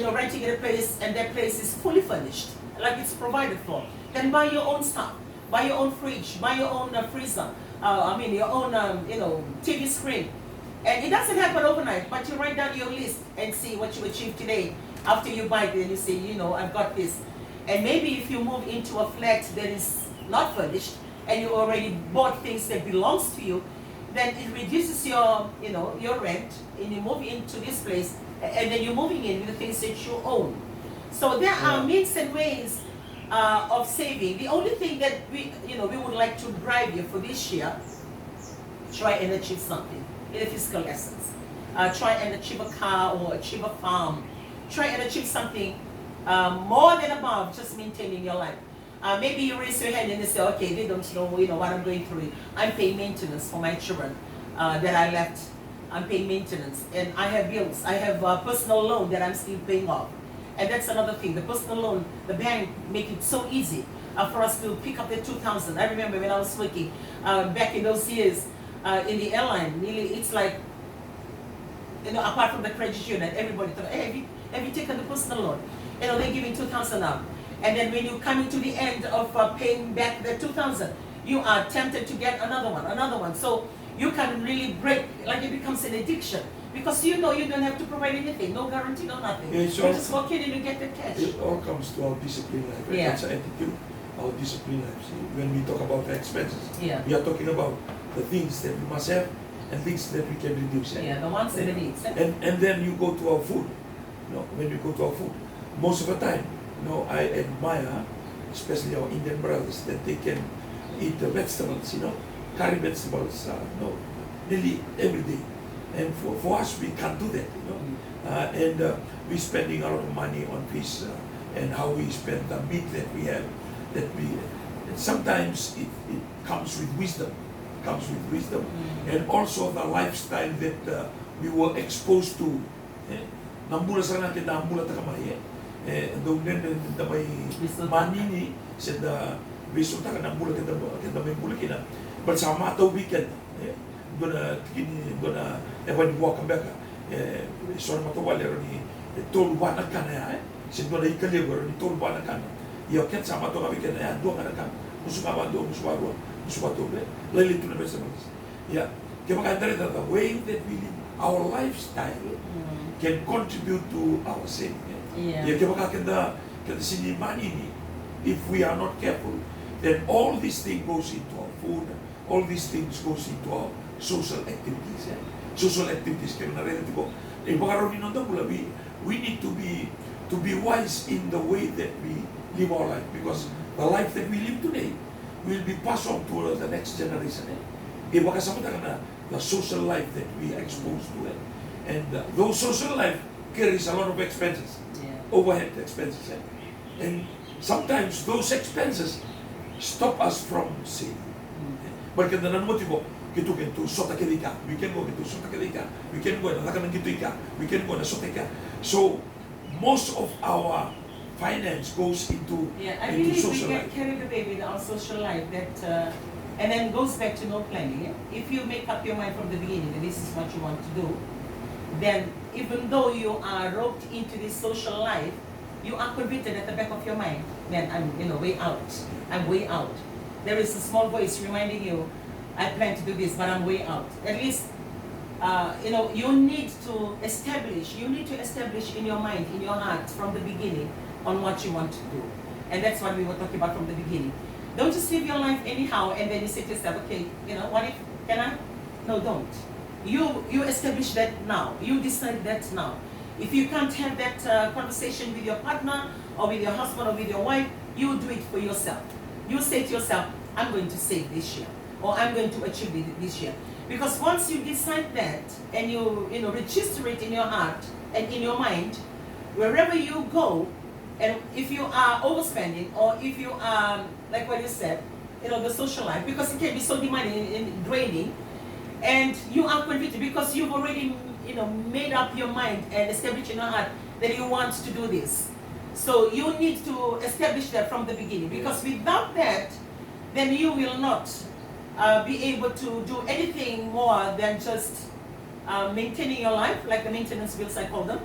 renting a place and that place is fully furnished, like it's provided for, then buy your own stuff. Buy your own fridge, buy your own freezer, your own, TV screen. And it doesn't happen overnight, but you write down your list and see what you achieve today. After you buy it, then you say, I've got this. And maybe if you move into a flat that is not furnished, and you already bought things that belongs to you, then it reduces your rent, and you move into this place, and then you're moving in with the things that you own. So there are means and ways of saving. The only thing that we would like to drive you for this year, try and achieve something in a physical essence. Try and achieve a car or achieve a farm. Try and achieve something more than above just maintaining your life. Maybe you raise your hand and you say, okay, they don't know, what I'm going through. I'm paying maintenance for my children that I left. I'm paying maintenance, and I have bills. I have a personal loan that I'm still paying off. And that's another thing. The personal loan, the bank make it so easy for us to pick up the 2,000. I remember when I was working back in those years in the airline. Nearly, it's like, apart from the credit union, everybody thought, hey, have you taken the personal loan? They're giving 2,000 up. And then when you come to the end of paying back the 2,000, you are tempted to get another one. So you can really break, like it becomes an addiction. Because you don't have to provide anything, no guarantee, no nothing. Yeah, you just walk in and you get the cash. It all comes to our discipline life. Right? Yeah. That's an attitude, our discipline life. See, when we talk about expenses, we are talking about the things that we must have and things that we can reduce. Yeah, the wants and the needs. And then you go to our food. When you go to our food, most of the time, I admire, especially our Indian brothers, that they can eat the vegetables, curry vegetables, nearly every day. And for us, we can't do that, and we're spending a lot of money on fish and how we spend the meat that we have. And sometimes it comes with wisdom, and also the lifestyle that we were exposed to. Nambula sana kita nambula takamaya. Dongnen da may manini said the biso taka nambula kita may bula kina. But sa mata weekend, gonna when you walk back, so matawali ni tol wana kana said gonna ikaliwa ni tol wana kana. Yo ket sa mata weekend do kana kana. Musubato lele tu na besa mas. Yeah. Kaya makandare the way that we live our lifestyle can contribute to our sin. If we are not careful, then all these things goes into our food, all these things goes into our social activities. Social activities we need to be wise in the way that we live our life, because the life that we live today will be passed on to the next generation. The social life that we are exposed to it. And those social life carries a lot of expenses, overhead expenses. And sometimes those expenses stop us from saving. But we can go sota kedika, we can go to sota kedika, we can go na we can go na sota. So most of our finance goes into I believe social we life. get carried away with our social life that and then goes back to no planning. If you make up your mind from the beginning that this is what you want to do, then even though you are roped into this social life, you are convicted at the back of your mind, then I'm way out. I'm way out. There is a small voice reminding you, I plan to do this, but I'm way out. At least you need to establish in your mind, in your heart from the beginning on what you want to do. And that's what we were talking about from the beginning. Don't just live your life anyhow and then you say to yourself, okay, what if, can I? No, don't. You establish that now. You decide that now. If you can't have that conversation with your partner or with your husband or with your wife, you do it for yourself. You say to yourself, I'm going to save this year, or I'm going to achieve it this year. Because once you decide that and you register it in your heart and in your mind, wherever you go, and if you are overspending or if you are, like what you said, the social life, because it can be so demanding and draining, and you are convicted because you've already made up your mind and established in your heart that you want to do this. So you need to establish that from the beginning, because without that, then you will not be able to do anything more than just maintaining your life, like the maintenance bills I call them,